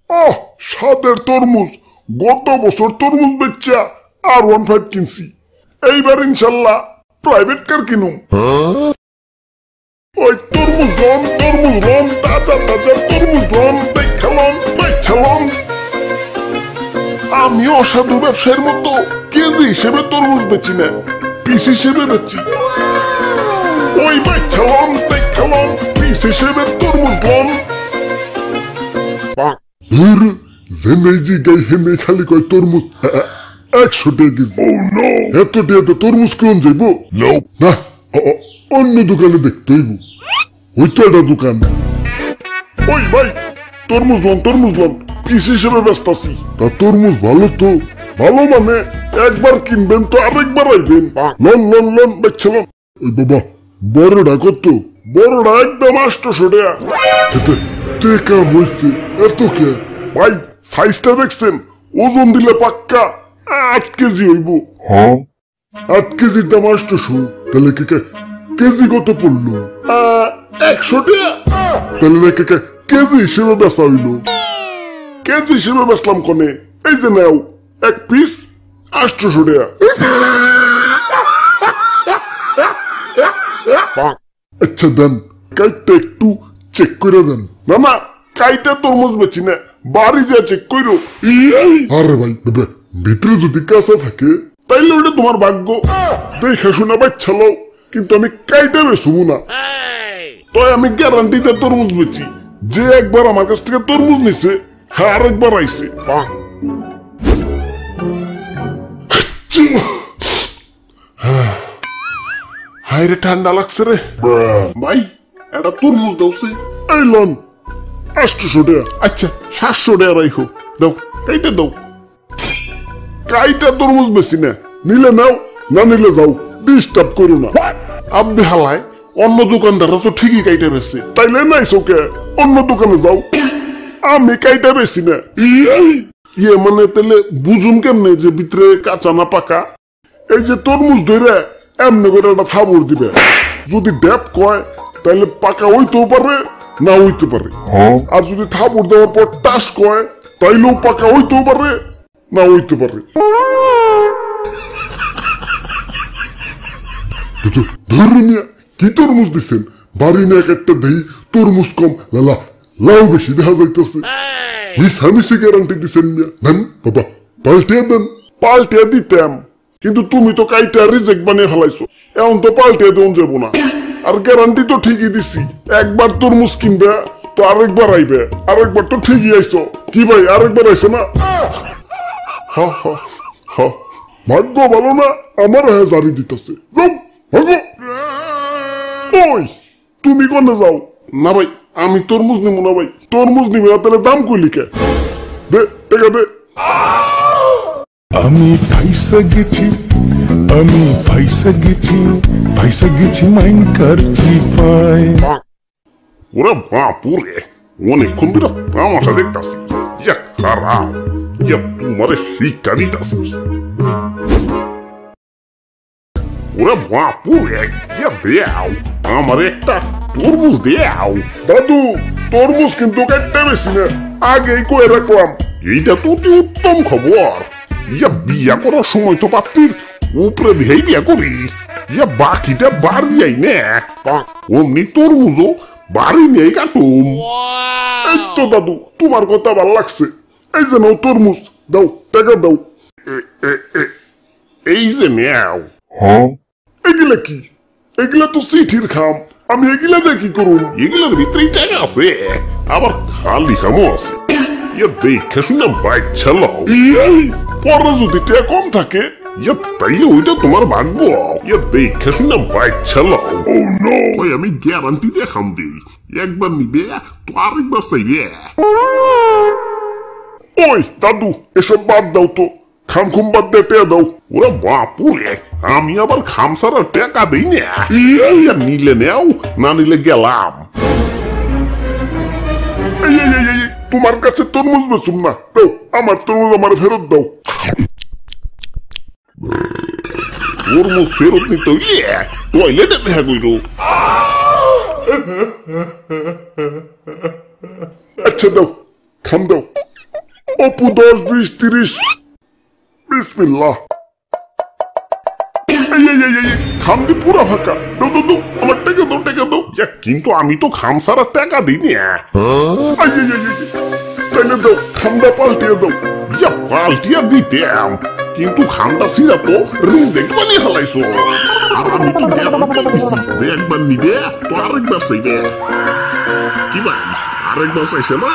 আহ, স্বাদের তরমুজ। গত বছর তরমুজ বেচা R15 কিনছি, এইবার ইনশাল্লাহ প্রাইভেট কার কিনুম। ওই তরমুজ রন তাজা তাজা তরমুজ রন দেখলাম। আমি অসাধু ব্যবসায়ীর মতো কেজি হিসেবে তরমুজ বেচি না, পিস হিসেবে বেচি। ওই দেখলাম পিস হিসেবে তরমুজ রন। জেনেজি গাই হেনে খালি কয় তরমুজ 100 টাকা কেজি। এত টাকাতে তরমুজ কেমন যাইব? না, অন্য দোকানে দেখতে হইব। ওই তো একটা দোকান। ওই ভাই, তরমুজ লন পিস হিসেবে ব্যস্ত আছি। তা তরমুজ ভালো তো? ভালো মানে একবার কিনবেন তো আরেকবার আইবেন। লন দেখছিলাম। ওই বাবা, বড়টা কত? বড়টা একদম 800 টাকা। টেকা হয়েছে এত কে? ভাই সাইজটা দেখছেন? ওজন দিলে পাক্কা 8 কেজি হইব। 8 কেজির দাম 800। তাহলে কেজি কত পড়লো? 100 টাকা। তাহলে কেজি হিসেবে বেচা হইল। কেজি হিসেবে বেচলাম কনে? এই যে নাও, এক পিস 800 টাকা। আচ্ছা দেন, কাইটটা একটু চেক করে দেন। না, কাইটা তরমুজ বেচি না, বাড়ি যা চেক করো। আরে ভাই, ভিতরে যদি কাঁচা থাকে তাইলে ওটা তোমার ভাগ্য। দেখে শোনা বাচ্চা লও, কিন্তু আমি কাইটা বেচবো না। তো আমি গ্যারান্টিতে তরমুজ বেচি। যে একবার আমার কাছ থেকে তরমুজ নিছে, হ্যাঁ আরেকবার আইছে। হায় রে, ঠান্ডা লাগছে রে। ভাই এটা তরমুজ দাওছে। এই লন 800 টাকা। আচ্ছা 700 টাকা রাখো, দাও কাইটা দাও। কাইটা তরমুজ বেশি না, নিলে নাও, না নিলে যাও, ডিস্টার্ব করো না। আব্বে হালায়, অন্য দোকানদাররা তো ঠিকই কাইটা বেছে, তাইলে নাই চোখে অন্য দোকানে যাও। আমি কাইটা বেশি না। ইয়ে মানে তাহলে বুঝুন কেমনে যে ভিতরে কাঁচা না পাকা? এই যে তরমুজ ধরে এমনি করে একটা থাবর দিবে। যদি ড্যাপ কয় তাহলে পাকা হইতেও পারে, না হইতে পারে। আর যদি থাবর দেওয়ার পর টাস কয় তাইলেও পাকা হইতেও পারে, না হইতে পারে। ধরুন কি তরমুজ দিচ্ছেন? বাড়ি না একটা দেই তরমুজ কম, লাউ বেশি দেখা যাইতেছে। মিশামিশি গ্যারান্টি দিচ্ছেন না? বাবা পাল্টে দিতাম, কিন্তু তুমি তো কাইটা রিজেক্ট বানিয়ে ফেলাইছো। এখন তো পাল্টে দেন যাবো না। আর গ্যারান্টি তো ঠিকই দিছি, একবার তরমুজ কিনবে তো আরেকবার আইবে। আরেকবার তো ঠিকই আইছো। কি ভাই, আরেকবার আইছে না? ভাগ্য ভালো না, আমার জারি দিতেছে। ওই তুমি কোনে যাও? না ভাই, আমি তরমুজ নিব না ভাই। তরমুজ নিবে না তাহলে দাম কইলি কে? দে টাকা দে। আমি পয়সা গেছি মাইন করছি পাই। ওরা বাপুরে, অনেকক্ষণ ধরে তামাশা দেখতাছি। ইয়া খারাপ, ইয়া তোমারে শিক্ষা দিতাছি। ওরা বাপুরে, ইয়া দেও আমার একটা তরমুজ দেও। দাদু, তরমুজ কিন্তু কাটতে বেশি না, আগেই কয়ে রাখলাম। এইটা তো অতি উত্তম খবর। ইয়া বিয়া করার সময় তো পাত্রীর উপরে দিয়েই বিয়া করি। ইয়া বাকিটা বাড়ি যাই না, অমনি তরমুজও বাড়ি নিয়েই কাটুম। এই তো দাদু, তোমার কথা ভাল লাগছে। এই যে নাও তরমুজ, দাও টাকা দাও। এই যে নেও। এগুলা কি? এগুলা তো চিঠির খাম, আমি এগুলা দিয়ে কি করুন? এগুলার ভিতরেই টাকা আছে, আবার খালি খামও আছে। ইয়া দেখে শুনে বাইক চালাও। পরে যদি টাকা কম থাকে, ইয়া তাইলে ওইটা তোমার ভাগ্য। ইয়া দেখে শুনে বাইক চালাও। ওই আমি গ্যারান্টি দিয়ে খাম দিই, একবার নিবে তো আরেকবার চাইবে। ওই দাদু, এসব বাদ দাও তো, খাম খুম বাদ দিয়ে টাকা দাও। ওরা বাপুরে, আমি আবার খাম ছাড়া টাকা দিই না। নিলে নেও, না নিলে গেলাম। তোমার কাছে তরমুজ বেচুম না, দাও আমার তরমুজ, আমার ফেরত দাও। তরমুজ ফেরত নিতে হইলে টয়লেটে দেখা কইর। আচ্ছা দাও, খাম দাও। অপু 10 20 30 বিসমিল্লাহ খামদি পুরা ফাঁকা দাও দাও দাও আমার টাকা দাও কিন্তু আমি তো খাম সারা টাকা দিই না তাইলে দাও খামটা পাল্টিয়ে দাও পাল্টিয়ে দিতাম কিন্তু খামটা সিরা তো রিজেক্ট বানিয়ে ফেলাইছো আর আমি তো যে একবার নিবে তো আরেকবার চাইবে কি ভাই আরেকবার চাইছে না